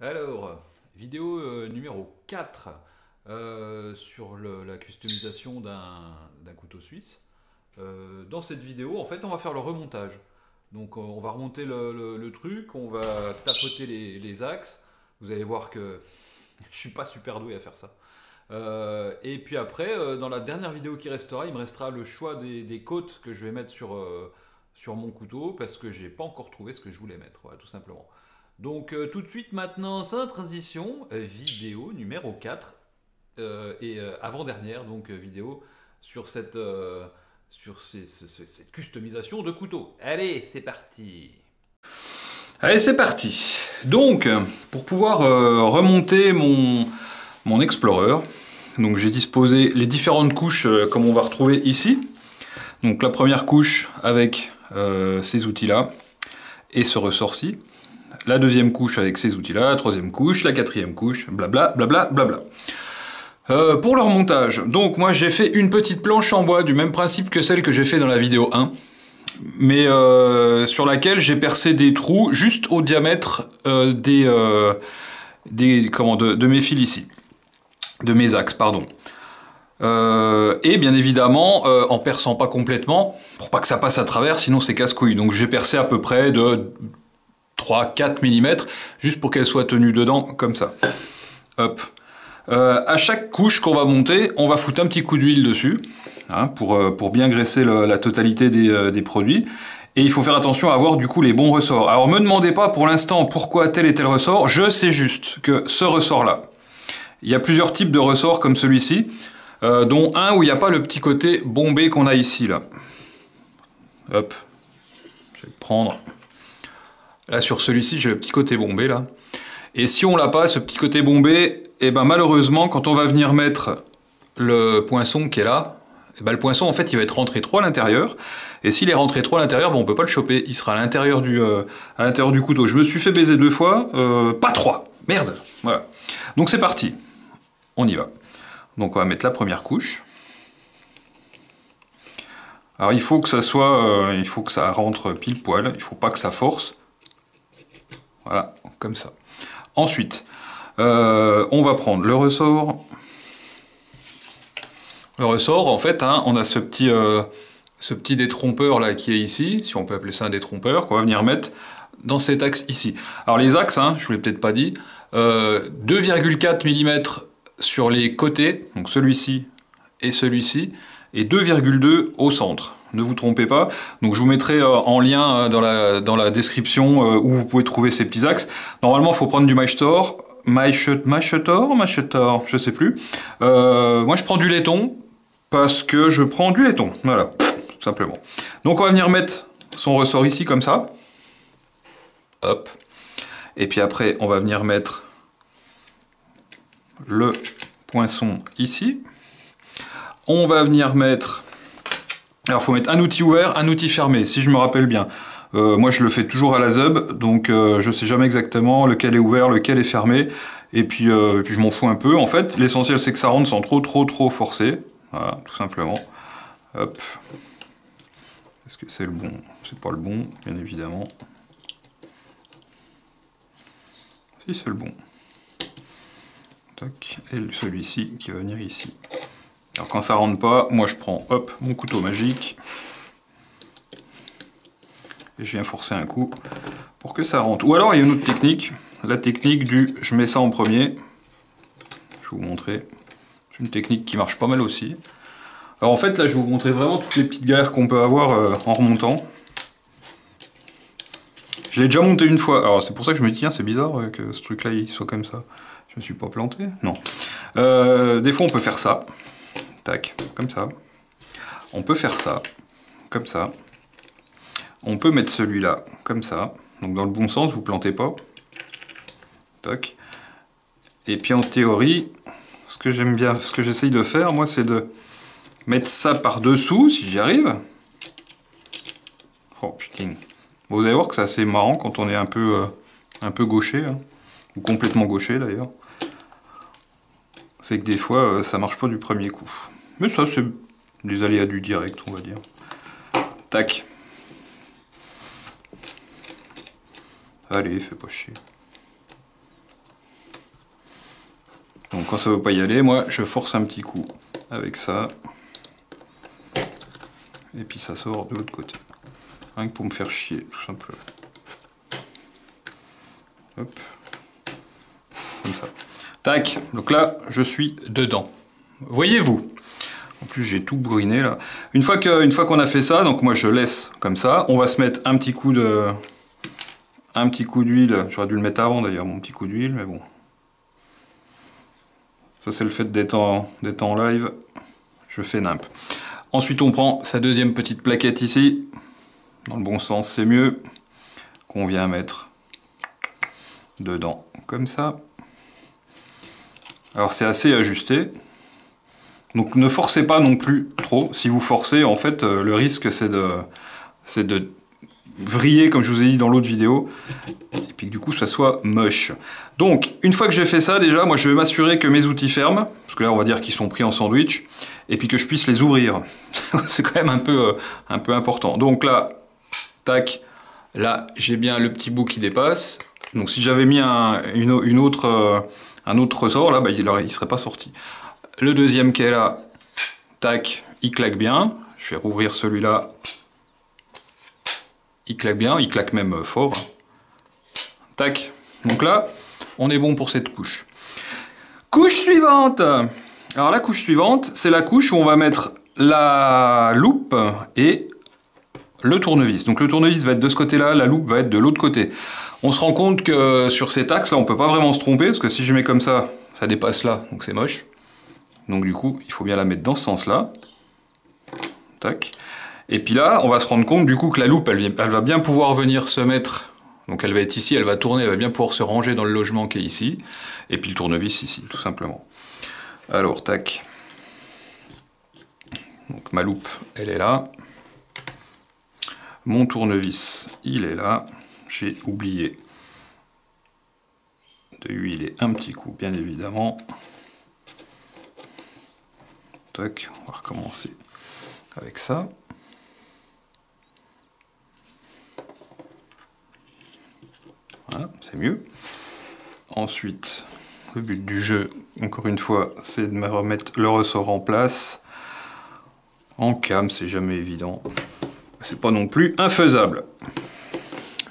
Alors, vidéo numéro 4 sur la customisation d'un couteau suisse. Dans cette vidéo, en fait, on va faire le remontage. Donc, on va remonter le truc, on va tapoter les axes. Vous allez voir que je suis pas super doué à faire ça. Et puis après, dans la dernière vidéo qui restera, il me restera le choix des côtes que je vais mettre sur mon couteau parce que j'ai pas encore trouvé ce que je voulais mettre, voilà, tout simplement. Donc tout de suite maintenant, sans transition, vidéo numéro 4 et avant-dernière donc vidéo sur cette customisation de couteau. Allez, c'est parti. Allez, c'est parti. Donc, pour pouvoir remonter mon Explorer, donc j'ai disposé les différentes couches comme on va retrouver ici. Donc la première couche avec ces outils-là et ce ressort-ci. La deuxième couche avec ces outils-là, la troisième couche, la quatrième couche, blabla, blabla, blabla. Pour le remontage, donc moi j'ai fait une petite planche en bois du même principe que celle que j'ai fait dans la vidéo 1, mais sur laquelle j'ai percé des trous juste au diamètre de mes fils ici, de mes axes, pardon. Et bien évidemment en perçant pas complètement, pour pas que ça passe à travers, sinon c'est casse-couille. Donc j'ai percé à peu près de 3-4 mm, juste pour qu'elle soit tenue dedans, comme ça. Hop. À chaque couche qu'on va monter, on va foutre un petit coup d'huile dessus, hein, pour bien graisser la totalité des produits. Et il faut faire attention à avoir du coup les bons ressorts. Alors me demandez pas pour l'instant pourquoi tel et tel ressort, je sais juste que ce ressort-là, il y a plusieurs types de ressorts comme celui-ci, dont un où il n'y a pas le petit côté bombé qu'on a ici, là. Hop. Je vais le prendre. Là, sur celui-ci, j'ai le petit côté bombé, là. Et si on l'a pas, ce petit côté bombé, et ben malheureusement, quand on va venir mettre le poinçon qui est là, et ben le poinçon, en fait, il va être rentré trop à l'intérieur. Et s'il est rentré trop à l'intérieur, ben, on peut pas le choper. Il sera à l'intérieur du couteau. Je me suis fait baiser 2 fois, pas 3. Merde. Voilà. Donc c'est parti. On y va. Donc on va mettre la première couche. Alors il faut que ça soit, il faut que ça rentre pile poil. Il faut pas que ça force. Voilà, comme ça. Ensuite, on va prendre le ressort. Le ressort, en fait, hein, on a ce petit détrompeur là qui est ici, si on peut appeler ça un détrompeur, qu'on va venir mettre dans cet axe ici. Alors les axes, hein, je vous l'ai peut-être pas dit, 2,4 mm sur les côtés, donc celui-ci et celui-ci, et 2,2 au centre. Ne vous trompez pas. Donc je vous mettrai en lien dans la description où vous pouvez trouver ces petits axes. Normalement, il faut prendre du Machetor, je sais plus. Moi, je prends du laiton parce que je prends du laiton. Voilà, tout simplement. Donc on va venir mettre son ressort ici comme ça. Hop. Et puis après, on va venir mettre le poinçon ici. On va venir mettre... Alors, il faut mettre un outil ouvert, un outil fermé, si je me rappelle bien. Moi, je le fais toujours à la zeub, donc je ne sais jamais exactement lequel est ouvert, lequel est fermé. Et puis je m'en fous un peu. En fait, l'essentiel, c'est que ça rentre sans trop forcer. Voilà, tout simplement. Hop. Est-ce que c'est le bon? C'est pas le bon, bien évidemment. Si, c'est le bon. Tac. Et celui-ci qui va venir ici. Alors quand ça rentre pas, moi je prends hop mon couteau magique et je viens forcer un coup pour que ça rentre. Ou alors il y a une autre technique, la technique du je mets ça en premier. Je vais vous montrer. C'est une technique qui marche pas mal aussi. Alors en fait là je vais vous montrer vraiment toutes les petites galères qu'on peut avoir en remontant. Je l'ai déjà monté une fois, alors c'est pour ça que je me dis tiens c'est bizarre que ce truc là il soit comme ça. Je me suis pas planté, non. Des fois on peut faire ça. Tac, comme ça. On peut faire ça, comme ça. On peut mettre celui-là, comme ça. Donc dans le bon sens, vous ne plantez pas. Tac. Et puis en théorie, ce que j'aime bien, ce que j'essaye de faire, moi, c'est de mettre ça par-dessous, si j'y arrive. Oh putain. Vous allez voir que c'est assez marrant quand on est un peu gaucher, hein. Ou complètement gaucher d'ailleurs. C'est que des fois, ça marche pas du premier coup. Mais ça, c'est des aléas du direct, on va dire. Tac. Allez, fais pas chier. quand ça ne veut pas y aller, moi je force un petit coup avec ça. Et puis ça sort de l'autre côté. Rien que pour me faire chier, tout simplement. Hop. Comme ça. Tac, donc là je suis dedans. Voyez-vous? En plus j'ai tout brûlé là. Une fois qu'on a fait ça, donc moi je laisse comme ça. On va se mettre un petit coup d'huile. J'aurais dû le mettre avant d'ailleurs, mon petit coup d'huile, mais bon. Ça c'est le fait d'être en live. Je fais nimp. Ensuite on prend sa deuxième petite plaquette ici. Dans le bon sens c'est mieux. Qu'on vient mettre dedans comme ça. Alors c'est assez ajusté. Donc ne forcez pas non plus trop. Si vous forcez, en fait, le risque c'est de vriller, comme je vous ai dit dans l'autre vidéo, et puis que du coup ça soit moche. Donc une fois que j'ai fait ça, déjà, moi je vais m'assurer que mes outils ferment, parce que là on va dire qu'ils sont pris en sandwich, et puis que je puisse les ouvrir. C'est quand même un peu important. Donc là, tac, là j'ai bien le petit bout qui dépasse. Donc si j'avais mis un autre ressort, là, bah, il ne serait pas sorti. Le deuxième qui est là, tac, il claque bien. Je vais rouvrir celui-là. Il claque bien, il claque même fort. Tac. Donc là, on est bon pour cette couche. Couche suivante. Alors la couche suivante, c'est la couche où on va mettre la loupe et le tournevis. Donc le tournevis va être de ce côté-là, la loupe va être de l'autre côté. On se rend compte que sur cet axe-là, on ne peut pas vraiment se tromper, parce que si je mets comme ça dépasse là, donc c'est moche. Donc du coup, il faut bien la mettre dans ce sens-là. Tac. Et puis là, on va se rendre compte du coup que la loupe, elle va bien pouvoir venir se mettre. Donc elle va être ici, elle va tourner, elle va bien pouvoir se ranger dans le logement qui est ici. Et puis le tournevis ici, tout simplement. Alors, tac. Donc ma loupe, elle est là. Mon tournevis, il est là. J'ai oublié de huiler un petit coup, bien évidemment. Tac, on va recommencer avec ça. Voilà, c'est mieux. Ensuite, le but du jeu, encore une fois, c'est de me remettre le ressort en place. En cam, c'est jamais évident. C'est pas non plus infaisable.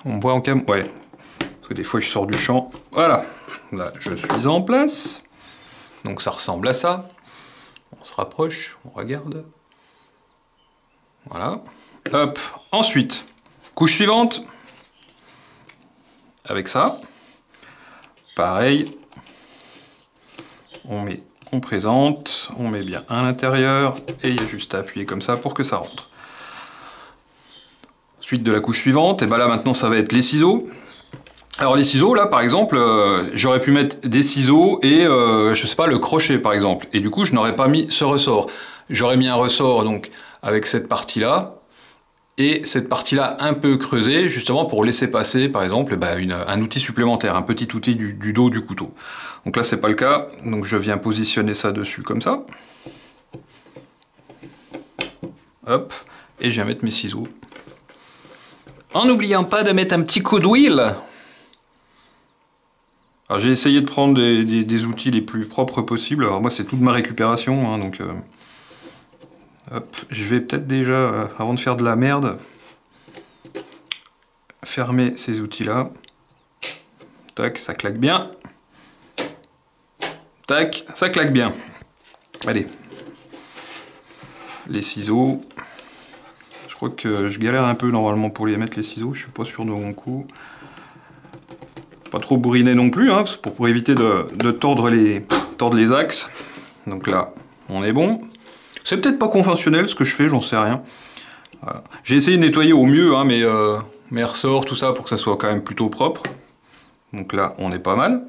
On voit en cam, ouais. Parce que des fois, je sors du champ. Voilà. Là, je suis en place. Donc, ça ressemble à ça. On se rapproche, on regarde. Voilà. Hop. Ensuite, couche suivante. Avec ça. Pareil. On présente, on met bien à l'intérieur. Et il y a juste à appuyer comme ça pour que ça rentre. Suite de la couche suivante. Et bien là, maintenant, ça va être les ciseaux. Alors les ciseaux, là, par exemple, j'aurais pu mettre des ciseaux et, je sais pas, le crochet, par exemple. Et du coup, je n'aurais pas mis ce ressort. J'aurais mis un ressort, donc, avec cette partie-là, et cette partie-là un peu creusée, justement, pour laisser passer, par exemple, bah, un outil supplémentaire, un petit outil du dos du couteau. Donc là, c'est pas le cas, donc je viens positionner ça dessus, comme ça. Hop, et je viens mettre mes ciseaux. En n'oubliant pas de mettre un petit coup d'huile. Alors j'ai essayé de prendre des outils les plus propres possibles. Alors moi c'est toute ma récupération, hein, donc hop, je vais peut-être déjà, avant de faire de la merde, fermer ces outils-là. Tac, ça claque bien. Tac, ça claque bien. Allez. Les ciseaux. Je crois que je galère un peu normalement pour les mettre les ciseaux, je suis pas sûr de mon coup. Pas trop bourriner non plus, hein, pour éviter de tordre les axes. Donc là, on est bon. C'est peut-être pas conventionnel ce que je fais, j'en sais rien. Voilà. J'ai essayé de nettoyer au mieux hein, mes ressorts, tout ça, pour que ça soit quand même plutôt propre. Donc là, on est pas mal.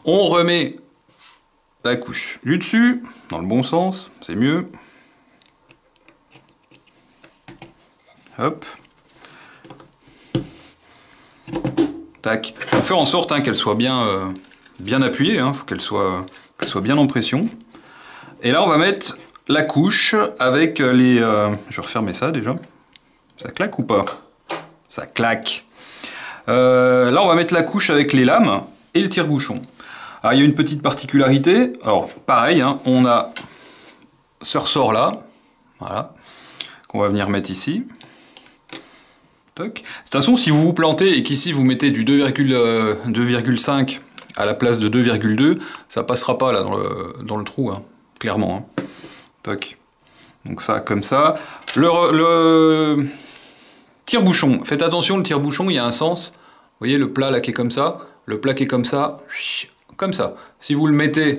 On remet la couche du dessus, dans le bon sens, c'est mieux. Hop. Tac. On fait en sorte hein, qu'elle soit bien, bien appuyée, hein, faut qu'elle soit bien en pression. Et là, on va mettre la couche avec les... Je vais refermer ça déjà. Ça claque ou pas? Ça claque. Là, on va mettre la couche avec les lames et le tire-bouchon. Ah, il y a une pettoute particularité. Alors, pareil, hein, on a ce ressort-là, voilà, qu'on va venir mettre ici. Toc. De toute façon, si vous vous plantez et qu'ici vous mettez du 2,5 à la place de 2,2, ça passera pas là dans le trou, hein, clairement. Hein. Toc. Donc ça, comme ça. Le tire-bouchon, faites attention, le tire-bouchon, il y a un sens. Vous voyez le plat là qui est comme ça, le plat qui est comme ça. Si vous le mettez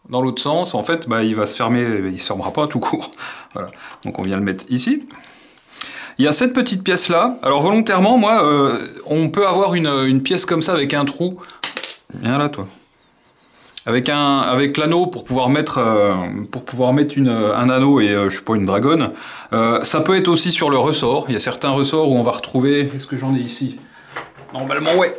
dans l'autre sens, en fait, bah, il va se fermer, il ne se fermera pas tout court. Voilà. Donc on vient le mettre ici. Il y a cette petite pièce-là. Alors volontairement, moi, on peut avoir une pièce comme ça avec un trou. Viens là, toi. Avec l'anneau pour pouvoir mettre, un anneau et, je sais pas, une dragonne. Ça peut être aussi sur le ressort. Il y a certains ressorts où on va retrouver... Est-ce que j'en ai ici? Normalement, ouais.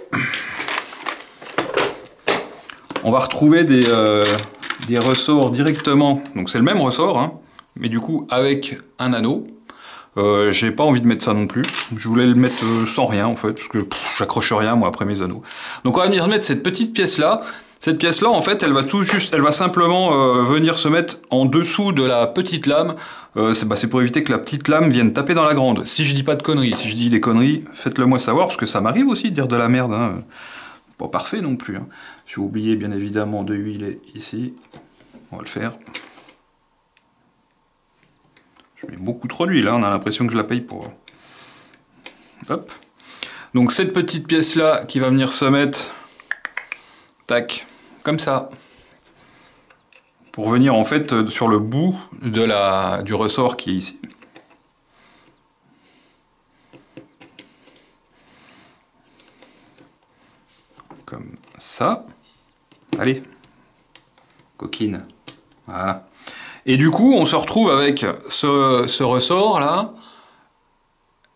On va retrouver des ressorts directement. Donc c'est le même ressort, hein, mais du coup avec un anneau. J'ai pas envie de mettre ça non plus. Je voulais le mettre sans rien en fait, parce que j'accroche rien moi après mes anneaux. Donc on va venir mettre cette petite pièce là. Cette pièce là en fait elle va simplement venir se mettre en dessous de la petite lame. C'est pour éviter que la petite lame vienne taper dans la grande. Si je dis pas de conneries, si je dis des conneries, faites-le moi savoir, parce que ça m'arrive aussi de dire de la merde. Hein. Pas parfait non plus. Hein. J'ai oublié bien évidemment de huiler ici. On va le faire. Je mets beaucoup trop d'huile, hein. On a l'impression que je la paye pour... Hop. Donc cette petite pièce là qui va venir se mettre... Tac. Comme ça. Pour venir en fait sur le bout du ressort qui est ici. Comme ça. Allez. Coquine. Voilà. Et du coup, on se retrouve avec ce ressort là.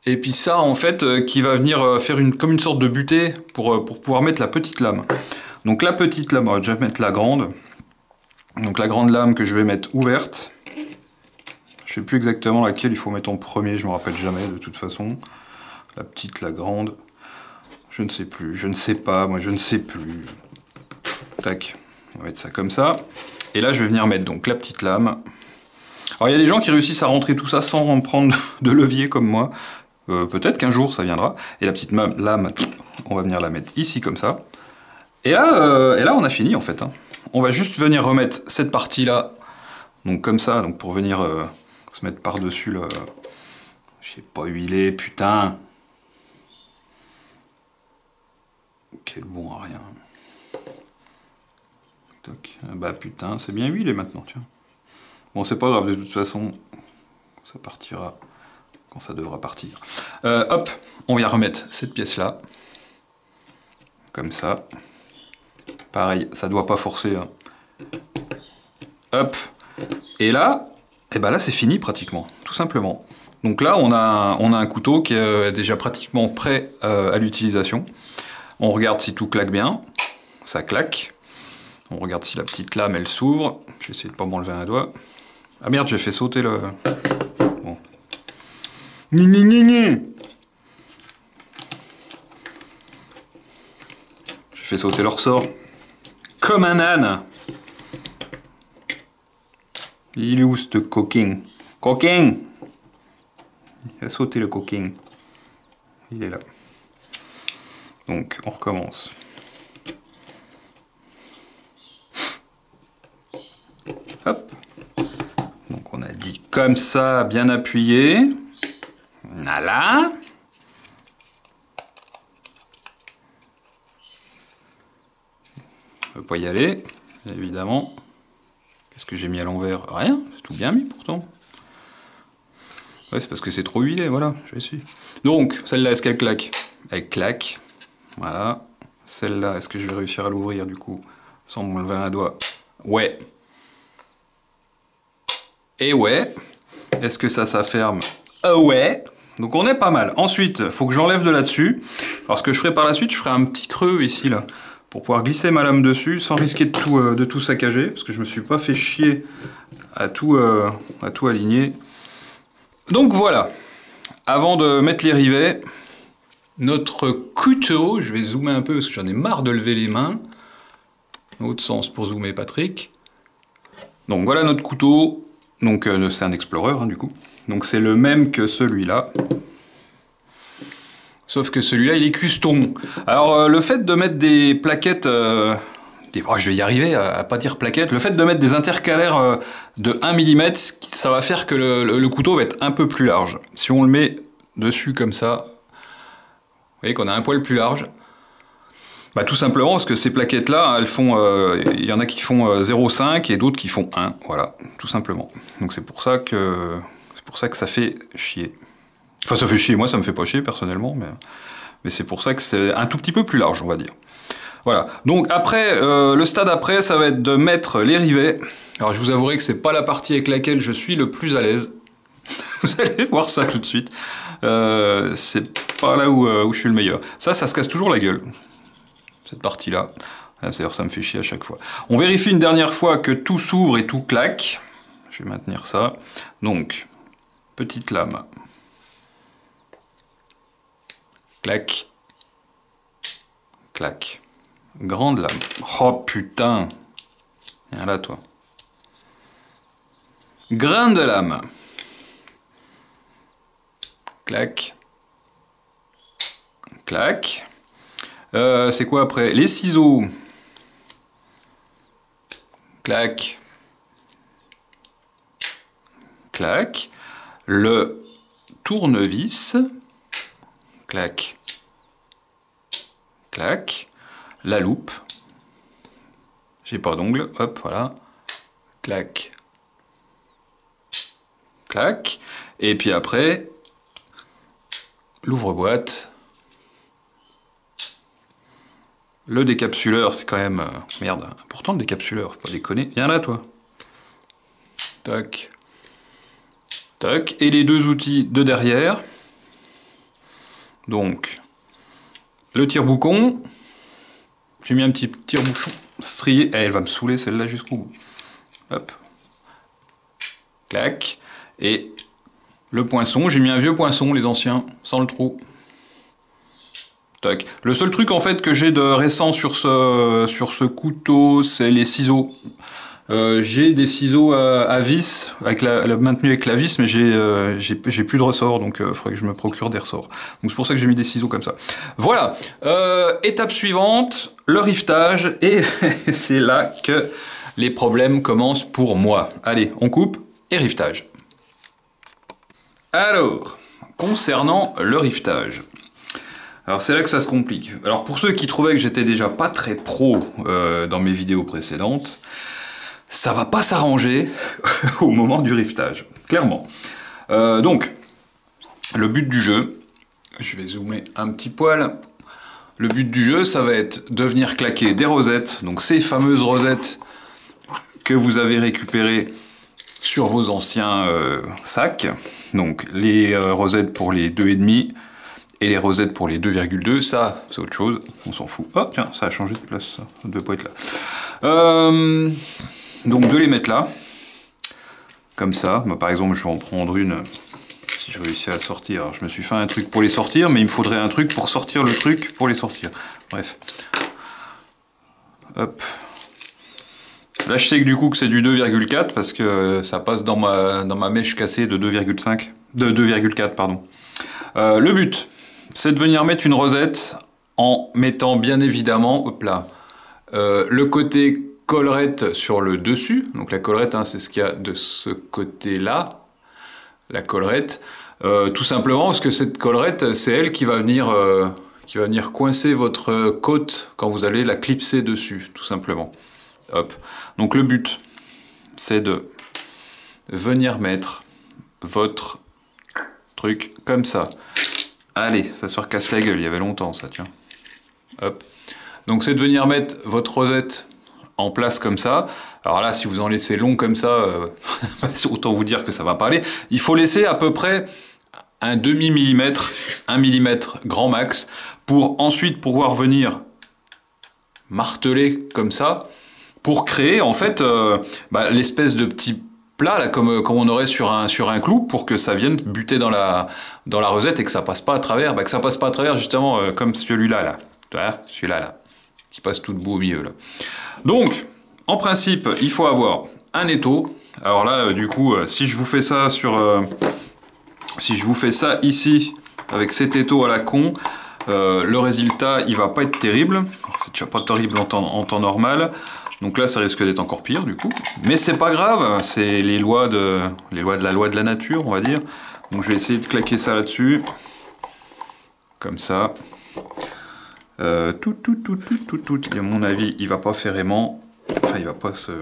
Et puis ça, en fait, qui va venir faire comme une sorte de butée pour pouvoir mettre la petite lame. Donc la petite lame, on va déjà mettre la grande. Donc la grande lame que je vais mettre ouverte. Je sais plus exactement laquelle il faut mettre en premier, je me rappelle jamais de toute façon. La petite, la grande. Je ne sais plus, je ne sais pas, moi je ne sais plus. Tac, on va mettre ça comme ça. Et là je vais venir mettre donc la petite lame. Alors il y a des gens qui réussissent à rentrer tout ça sans prendre de levier comme moi. Peut-être qu'un jour ça viendra. Et la petite lame, on va venir la mettre ici comme ça. Et là on a fini en fait. Hein. On va juste venir remettre cette partie là, donc comme ça, donc pour venir se mettre par-dessus le... Je sais pas huiler, putain. Quel bon à rien. Toc. Bah putain, c'est bien huilé maintenant, tiens. Bon, c'est pas grave, de toute façon, ça partira quand ça devra partir. Hop, on vient remettre cette pièce-là. Comme ça. Pareil, ça doit pas forcer. Hein. Hop. Et là, et ben là c'est fini pratiquement, tout simplement. Donc là, on a un couteau qui est déjà pratiquement prêt à l'utilisation. On regarde si tout claque bien. Ça claque. On regarde si la petite lame, elle s'ouvre. Je vais essayer de pas m'enlever un doigt. Ah merde, j'ai fait sauter le... Bon. J'ai fait sauter le ressort. Comme un âne. Il est où ce coquin? Coquin! Il a sauté le coquin. Il est là. Donc, on recommence. Hop. Donc, on a dit comme ça, bien appuyé. Voilà. On ne peut pas y aller, évidemment. Qu'est-ce que j'ai mis à l'envers? Rien, c'est tout bien mis pourtant. Ouais, c'est parce que c'est trop huilé, voilà, je suis. Donc, celle-là, est-ce qu'elle claque? Elle claque. Voilà. Celle-là, est-ce que je vais réussir à l'ouvrir du coup, sans m'enlever un doigt? Ouais. Et ouais. Est-ce que ça ferme? Ouais. Donc on est pas mal. Ensuite, il faut que j'enlève de là-dessus. Alors ce que je ferai par la suite, je ferai un petit creux ici, là, pour pouvoir glisser ma lame dessus, sans risquer de tout saccager, parce que je me suis pas fait chier à tout aligner. Donc voilà. Avant de mettre les rivets, notre couteau, je vais zoomer un peu parce que j'en ai marre de lever les mains. l'autre sens pour zoomer Patrick. Donc voilà notre couteau. Donc c'est un Explorer hein, du coup. Donc c'est le même que celui-là. Sauf que celui-là il est custom. Alors le fait de mettre des plaquettes... Oh, je vais y arriver à pas dire plaquettes. Le fait de mettre des intercalaires de 1 mm, ça va faire que le couteau va être un peu plus large. Si on le met dessus comme ça, vous voyez qu'on a un poil plus large. Bah, tout simplement parce que ces plaquettes-là, elles font, y en a qui font 0,5 et d'autres qui font 1. Voilà, tout simplement. Donc c'est pour ça que ça fait chier. Enfin, ça fait chier. Moi, ça me fait pas chier personnellement, mais c'est pour ça que c'est un tout petit peu plus large, on va dire. Voilà, donc après, le stade après, ça va être de mettre les rivets. Alors je vous avouerai que c'est pas la partie avec laquelle je suis le plus à l'aise. Vous allez voir ça tout de suite. C'est pas là où je suis le meilleur. Ça se casse toujours la gueule. Cette partie-là. C'est-à-dire ça me fait chier à chaque fois. On vérifie une dernière fois que tout s'ouvre et tout claque. Je vais maintenir ça. Donc, petite lame. Clac. Clac. Grande lame. Oh putain. Viens là toi. Grain de lame. Clac. Clac. C'est quoi après? Les ciseaux. Clac. Clac. Le tournevis. Clac. Clac. La loupe. J'ai pas d'ongles. Hop, voilà. Clac. Clac. Et puis après, l'ouvre-boîte. Le décapsuleur, c'est quand même... merde, important le décapsuleur, faut pas déconner. Viens là, toi. Tac. Tac. Et les deux outils de derrière. Donc, le tire-bouchon. J'ai mis un petit tire-bouchon strié. Eh, elle va me saouler celle-là jusqu'au bout. Hop. Clac. Et le poinçon. J'ai mis un vieux poinçon, les anciens, sans le trou. Tac. Le seul truc en fait que j'ai de récent sur ce couteau, c'est les ciseaux. J'ai des ciseaux à vis, maintenu avec la vis, mais j'ai plus de ressorts, donc il faudrait que je me procure des ressorts. Donc c'est pour ça que j'ai mis des ciseaux comme ça. Voilà. Étape suivante, le rivetage, et c'est là que les problèmes commencent pour moi. Allez, on coupe et rivetage. Alors, concernant le rivetage. Alors c'est là que ça se complique. Alors pour ceux qui trouvaient que j'étais déjà pas très pro dans mes vidéos précédentes, ça va pas s'arranger au moment du rivetage, clairement. Donc, le but du jeu, je vais zoomer un petit poil, le but du jeu, ça va être de venir claquer des rosettes, donc ces fameuses rosettes que vous avez récupérées sur vos anciens sacs, donc les rosettes pour les 2,5, et les rosettes pour les 2,2, ça c'est autre chose, on s'en fout. Oh tiens, ça a changé de place, ça ne devait pas être là. Donc de les mettre là, comme ça. Bah, par exemple, je vais en prendre une, si je réussis à sortir. Alors, je me suis fait un truc pour les sortir, mais il me faudrait un truc pour sortir le truc pour les sortir. Bref. Hop. Là je sais que du coup que c'est du 2,4 parce que ça passe dans ma mèche cassée de 2,5, de 2,4 pardon. Le but, c'est de venir mettre une rosette en mettant bien évidemment, hop là, le côté collerette sur le dessus. Donc la collerette, hein, c'est ce qu'il y a de ce côté-là, la collerette. Tout simplement parce que cette collerette, c'est elle qui va venir coincer votre côte quand vous allez la clipser dessus, tout simplement. Hop. Donc le but, c'est de venir mettre votre truc comme ça. Allez, ça se recasse la gueule, il y avait longtemps ça, tiens. Hop. Donc c'est de venir mettre votre rosette en place comme ça. Alors là, si vous en laissez long comme ça, autant vous dire que ça va pas aller. Il faut laisser à peu près un demi-millimètre, 1 mm grand max, pour ensuite pouvoir venir marteler comme ça, pour créer en fait l'espèce de petit plat là, comme on aurait sur un clou, pour que ça vienne buter dans la rosette et que ça passe pas à travers, que ça passe pas à travers justement comme celui-là là. Voilà, celui-là là, qui passe tout debout au milieu là. Donc, en principe, il faut avoir un étau. Alors là, du coup, si je vous fais ça si je vous fais ça ici, avec cet étau à la con, le résultat, il va pas être terrible. C'est déjà pas terrible en temps normal. Donc là, ça risque d'être encore pire, du coup. Mais c'est pas grave, c'est les lois de la nature, on va dire. Donc je vais essayer de claquer ça là-dessus. Comme ça. Tout. Et à mon avis, il va pas faire aimant. Enfin, il va pas se...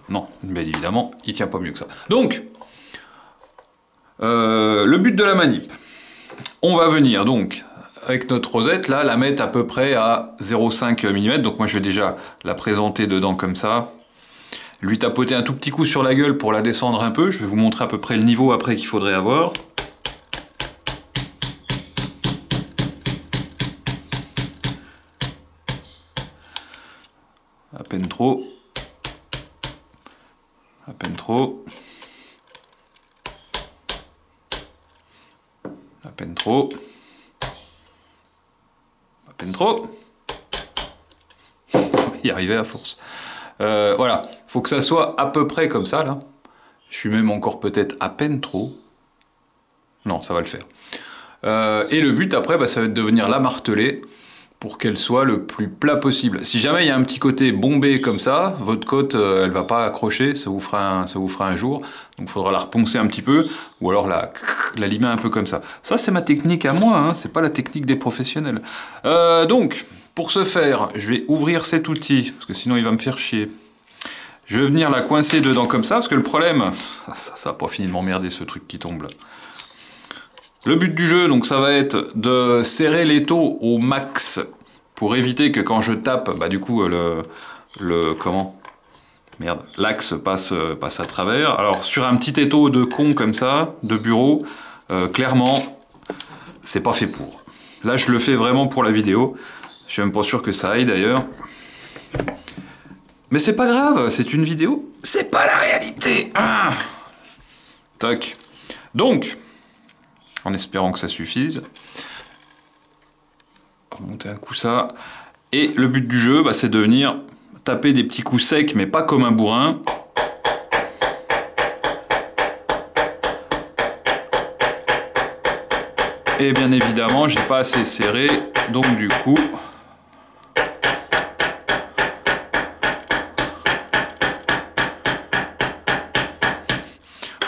Non, bien évidemment, il tient pas mieux que ça. Donc, le but de la manip. On va venir, donc, avec notre rosette, là, la mettre à peu près à 0,5 mm. Donc moi, je vais déjà la présenter dedans comme ça. Lui tapoter un tout petit coup sur la gueule pour la descendre un peu. Je vais vous montrer à peu près le niveau après qu'il faudrait avoir. À peine trop. À peine trop. À peine trop. À peine trop. Y arriver à force. Voilà, faut que ça soit à peu près comme ça là. Je suis même encore peut-être à peine trop. Non, ça va le faire. Et le but après, bah, ça va être de venir la marteler pour qu'elle soit le plus plat possible. Si jamais il y a un petit côté bombé comme ça, votre côte, elle va pas accrocher, ça vous fera un jour. Donc il faudra la reponcer un petit peu, ou alors la limer un peu comme ça. Ça c'est ma technique à moi, hein, c'est pas la technique des professionnels. Donc, pour ce faire, je vais ouvrir cet outil, parce que sinon il va me faire chier. Je vais venir la coincer dedans comme ça, parce que le problème... Ça va pas fini de m'emmerder ce truc qui tombe là. Le but du jeu, donc, ça va être de serrer l'étau au max pour éviter que quand je tape, bah du coup l'axe passe à travers. Alors sur un petit étau de con comme ça, de bureau, clairement, c'est pas fait pour. Là, je le fais vraiment pour la vidéo. Je suis même pas sûr que ça aille d'ailleurs. Mais c'est pas grave, c'est une vidéo. C'est pas la réalité. Ah. Tac. Donc, en espérant que ça suffise. Remonter un coup ça. Et le but du jeu, bah, c'est de venir taper des petits coups secs, mais pas comme un bourrin. Et bien évidemment, j'ai pas assez serré, donc du coup...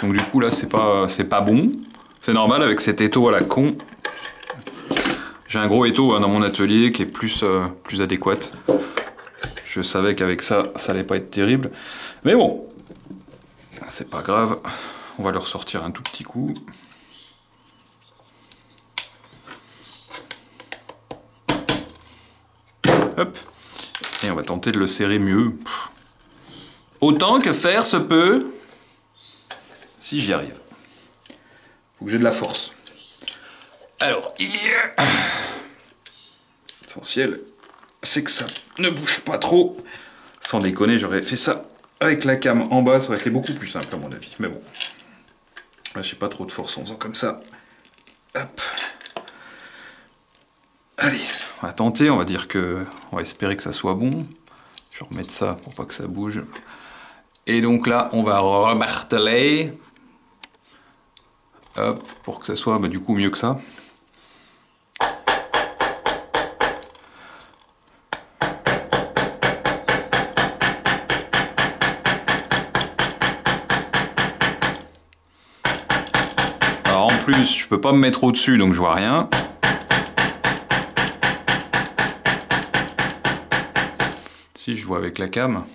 Donc du coup là, c'est pas bon. C'est normal avec cet étau à la con. J'ai un gros étau hein, dans mon atelier qui est plus adéquat. Je savais qu'avec ça, ça allait pas être terrible. Mais bon, c'est pas grave. On va le ressortir un tout petit coup. Hop. Et on va tenter de le serrer mieux. Autant que faire se peut. Si j'y arrive. Faut que j'ai de la force. Alors, l'essentiel, c'est que ça ne bouge pas trop. Sans déconner, j'aurais fait ça avec la cam en bas, ça aurait été beaucoup plus simple à mon avis. Mais bon, là, j'ai pas trop de force en faisant comme ça. Hop. Allez, on va tenter, on va espérer que ça soit bon. Je vais remettre ça pour pas que ça bouge. Et donc là, on va remarteler. Hop, pour que ça soit du coup mieux que ça. Alors en plus, je peux pas me mettre au-dessus, donc je vois rien. Si je vois avec la cam.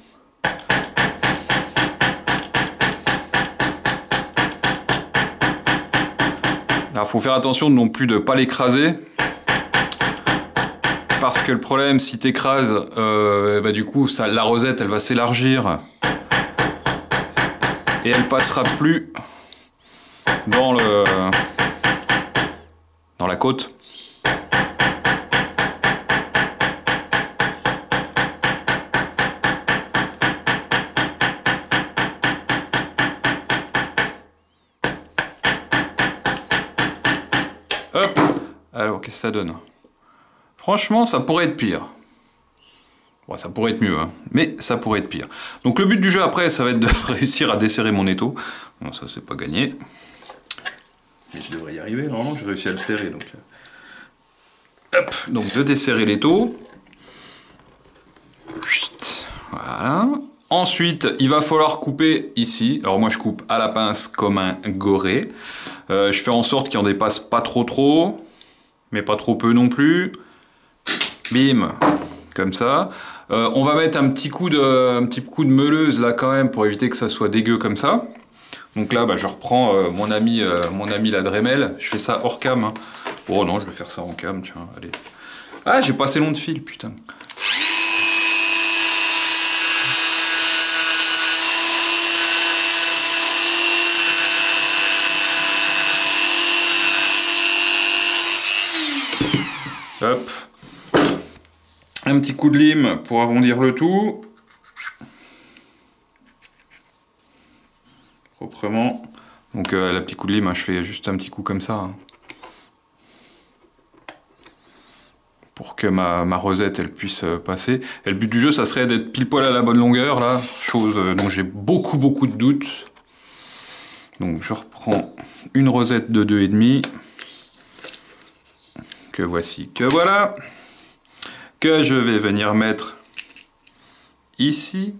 Alors, faut faire attention non plus de ne pas l'écraser. Parce que le problème, si tu écrases, bah, du coup, la rosette, elle va s'élargir. Et elle passera plus dans la côte. Hop. Alors, qu'est-ce que ça donne? Franchement, ça pourrait être pire. Bon, ça pourrait être mieux, hein, mais ça pourrait être pire. Donc le but du jeu après, ça va être de réussir à desserrer mon étau. Bon, ça c'est pas gagné. Et je devrais y arriver, normalement j'ai réussi à le serrer. Donc, hop, donc de desserrer l'étau. Voilà. Ensuite, il va falloir couper ici. Alors moi je coupe à la pince comme un goré. Je fais en sorte qu'il en dépasse pas trop, mais pas trop peu non plus. Bim, comme ça. On va mettre un petit coup de meuleuse là quand même pour éviter que ça soit dégueu comme ça. Donc là, bah, je reprends mon ami la Dremel. Je fais ça hors cam. Hein. Oh non, je vais faire ça en cam, tiens, allez. Ah, j'ai pas assez long de fil, putain. Hop. Un petit coup de lime pour arrondir le tout. Proprement. Donc le petit coup de lime, hein, je fais juste un petit coup comme ça. Hein. Pour que ma rosette elle puisse passer. Et le but du jeu, ça serait d'être pile poil à la bonne longueur, là. Chose dont j'ai beaucoup de doutes. Donc je reprends une rosette de 2,5. Que voici, que voilà. Que je vais venir mettre ici.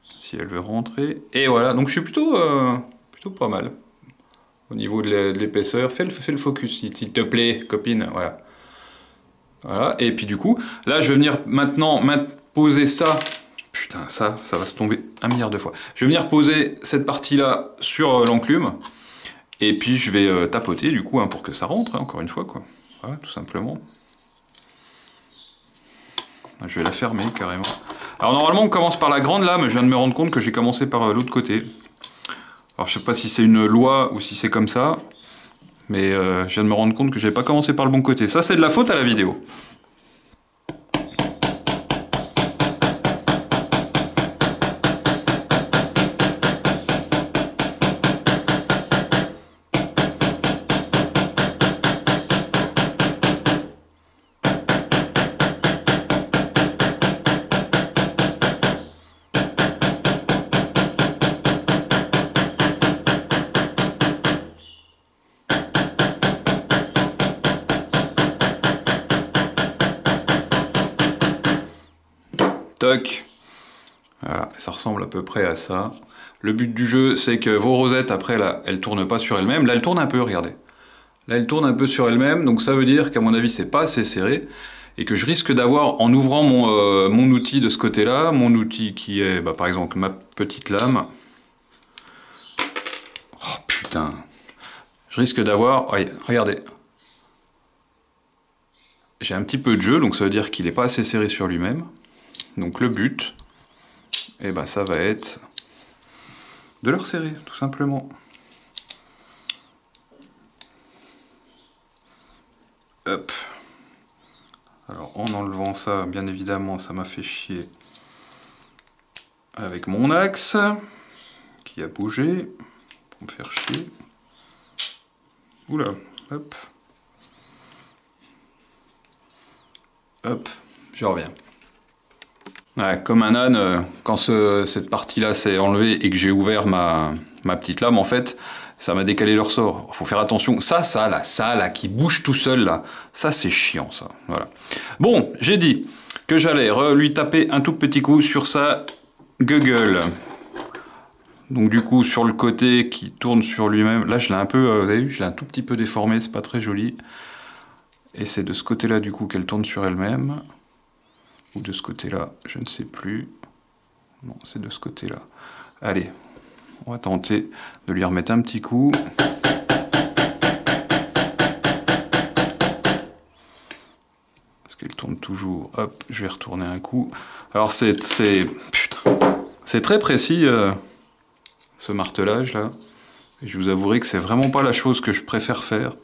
Si elle veut rentrer. Et voilà, donc je suis plutôt pas mal. Au niveau de l'épaisseur. Fais le focus, s'il te plaît, copine. Voilà. Voilà, et puis du coup, là je vais venir maintenant poser ça. Putain, ça va se tomber 1 milliard de fois. Je vais venir poser cette partie-là sur l'enclume. Et puis je vais tapoter du coup, hein, pour que ça rentre, hein, encore une fois, quoi. Voilà, tout simplement. Je vais la fermer carrément. Alors normalement on commence par la grande lame, je viens de me rendre compte que j'ai commencé par l'autre côté. Alors je sais pas si c'est une loi ou si c'est comme ça, mais je viens de me rendre compte que j'avais pas commencé par le bon côté. Ça c'est de la faute à la vidéo. Toc. Voilà, ça ressemble à peu près à ça. Le but du jeu, c'est que vos rosettes, après, là, elles tournent pas sur elles-mêmes. Là, elles tournent un peu, regardez. Là, elles tournent un peu sur elles-mêmes, donc ça veut dire qu'à mon avis, c'est pas assez serré. Et que je risque d'avoir, en ouvrant mon outil de ce côté-là, mon outil qui est, bah, par exemple, ma petite lame. Oh, putain. Je risque d'avoir... Regardez. J'ai un petit peu de jeu, donc ça veut dire qu'il n'est pas assez serré sur lui-même. Donc le but, eh ben, ça va être de le resserrer, tout simplement. Hop. Alors en enlevant ça, bien évidemment, ça m'a fait chier avec mon axe, qui a bougé, pour me faire chier. Oula, hop. Hop, je reviens. Ouais, comme un âne, quand cette partie-là s'est enlevée et que j'ai ouvert ma petite lame, en fait, ça m'a décalé le ressort. Faut faire attention. Ça là, qui bouge tout seul, là, ça c'est chiant, ça. Voilà. Bon, j'ai dit que j'allais lui taper un tout petit coup sur sa gueule. Donc du coup, sur le côté qui tourne sur lui-même, là je l'ai un peu, vous avez vu, je l'ai un tout petit peu déformé, c'est pas très joli. Et c'est de ce côté-là, du coup, qu'elle tourne sur elle-même. Ou de ce côté-là, je ne sais plus. Non, c'est de ce côté-là. Allez, on va tenter de lui remettre un petit coup. Parce qu'elle tourne toujours. Hop, je vais retourner un coup. Alors c'est très précis, ce martelage-là. Et je vous avouerai que c'est vraiment pas la chose que je préfère faire.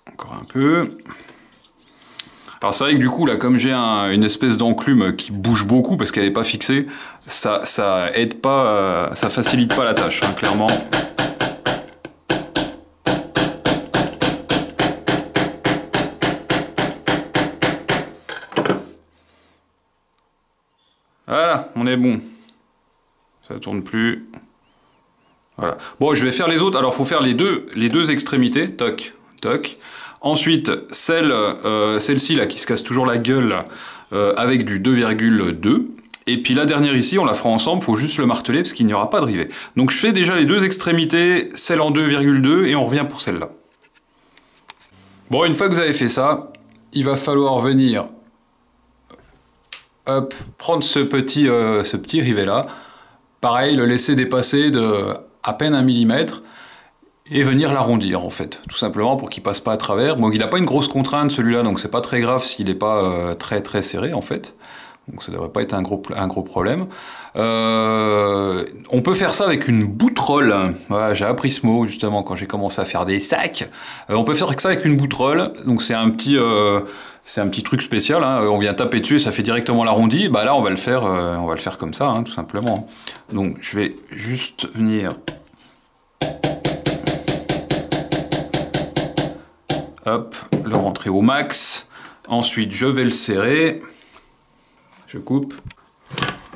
Encore un peu. Alors c'est vrai que du coup là, comme j'ai une espèce d'enclume qui bouge beaucoup parce qu'elle n'est pas fixée, ça aide pas, ça facilite pas la tâche, hein, clairement. Voilà, on est bon. Ça tourne plus. Voilà. Bon, je vais faire les autres. Alors, il faut faire les deux extrémités. Toc, toc. Ensuite, celle-ci là qui se casse toujours la gueule là, avec du 2,2. Et puis la dernière ici, on la fera ensemble. Il faut juste le marteler parce qu'il n'y aura pas de rivet. Donc, je fais déjà les deux extrémités, celle en 2,2 et on revient pour celle-là. Bon, une fois que vous avez fait ça, il va falloir venir hop, prendre ce petit rivet là. Pareil, le laisser dépasser de à peine 1 mm et venir l'arrondir en fait, tout simplement pour qu'il passe pas à travers. Bon, il n'a pas une grosse contrainte celui-là, donc c'est pas très grave s'il n'est pas très serré en fait. Donc ça devrait pas être un gros problème. On peut faire ça avec une bouterolle. Voilà, j'ai appris ce mot justement quand j'ai commencé à faire des sacs. On peut faire ça avec une bouterolle. Donc c'est un petit truc spécial, hein. On vient taper dessus et ça fait directement l'arrondi. Bah là on va le faire comme ça, hein, tout simplement. Donc je vais juste venir hop, le rentrer au max. Ensuite je vais le serrer. Je coupe.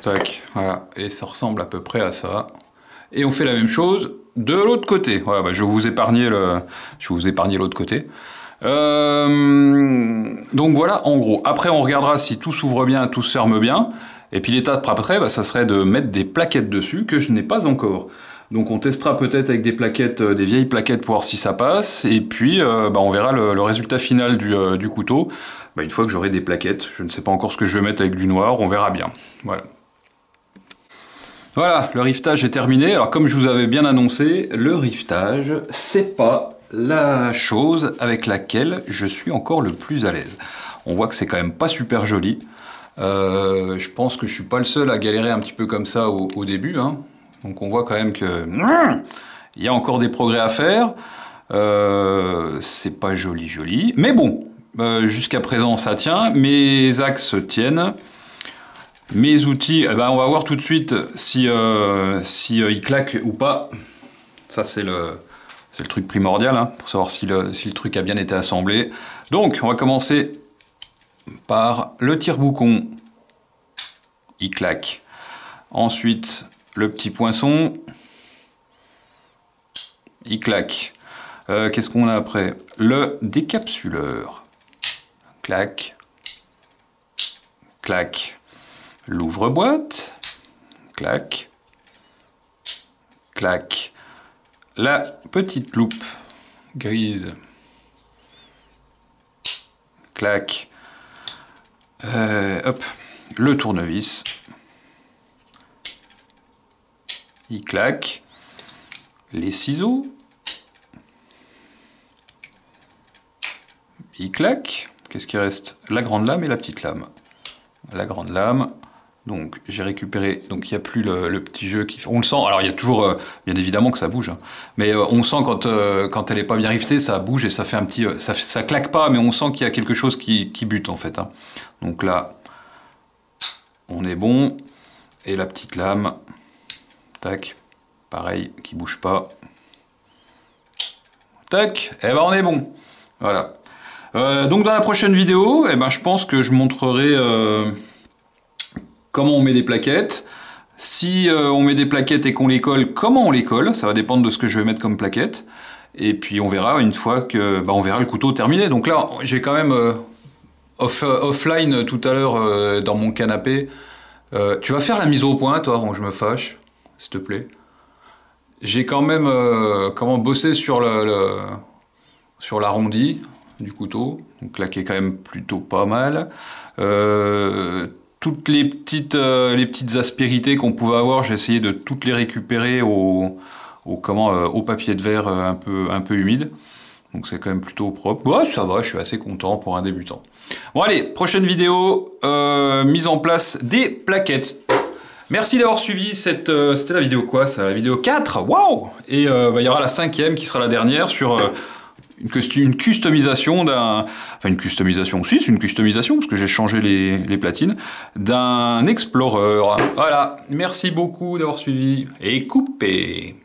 Tac, voilà. Et ça ressemble à peu près à ça. Et on fait la même chose de l'autre côté. Voilà, bah, je vais vous épargner l'autre côté. Donc voilà, en gros. Après, on regardera si tout s'ouvre bien, tout se ferme bien. Et puis l'étape après, bah, ça serait de mettre des plaquettes dessus, que je n'ai pas encore. Donc on testera peut-être avec des plaquettes, des vieilles plaquettes pour voir si ça passe. Et puis bah, on verra le résultat final du couteau. Bah, une fois que j'aurai des plaquettes. Je ne sais pas encore ce que je vais mettre avec du noir, on verra bien. Voilà. Voilà, le rivetage est terminé. Alors comme je vous avais bien annoncé, le rivetage, c'est pas la chose avec laquelle je suis encore le plus à l'aise. On voit que c'est quand même pas super joli. Je pense que je suis pas le seul à galérer un petit peu comme ça au début, hein. Donc on voit quand même que il y a encore des progrès à faire. C'est pas joli, mais bon, jusqu'à présent ça tient. Mes axes tiennent. Mes outils, eh ben, on va voir tout de suite si ils claquent ou pas. Ça c'est le truc primordial, hein, pour savoir si le truc a bien été assemblé. Donc on va commencer par le tire-bouchon. Il claque. Ensuite le petit poinçon. Il claque. Qu'est-ce qu'on a après? Le décapsuleur. Clac. Clac. L'ouvre-boîte, clac, clac, la petite loupe grise, clac, hop, le tournevis, il claque, les ciseaux, il claque, qu'est-ce qui reste? La grande lame et la petite lame. La grande lame. Donc j'ai récupéré, donc il n'y a plus le petit jeu qui... On le sent, alors il y a toujours, bien évidemment que ça bouge, hein, mais on sent quand elle n'est pas bien rivetée, ça bouge et ça fait un petit... ça claque pas, mais on sent qu'il y a quelque chose qui bute en fait, hein. Donc là, on est bon. Et la petite lame, tac, pareil, qui bouge pas. Tac, et ben on est bon. Voilà. Donc dans la prochaine vidéo, eh ben, je pense que je montrerai... comment on met des plaquettes. Si on met des plaquettes et qu'on les colle, comment on les colle. Ça va dépendre de ce que je vais mettre comme plaquette. Et puis on verra une fois que... on verra le couteau terminé. Donc là, j'ai quand même offline tout à l'heure dans mon canapé. Tu vas faire la mise au point, toi, avant que je me fâche, s'il te plaît. J'ai quand même bossé sur l'arrondi du couteau. Donc là, qui est quand même plutôt pas mal. Toutes les petites aspérités qu'on pouvait avoir, j'ai essayé de toutes les récupérer au papier de verre un peu humide. Donc c'est quand même plutôt propre. Ouais, ça va, je suis assez content pour un débutant. Bon allez, prochaine vidéo, mise en place des plaquettes. Merci d'avoir suivi c'était la vidéo quoi ça? La vidéo 4, waouh! Et il y aura la 5e qui sera la dernière sur une customisation d'un... Enfin, une customisation, si, c'est une customisation, parce que j'ai changé les platines, d'un Explorer. Voilà, merci beaucoup d'avoir suivi, et coupé.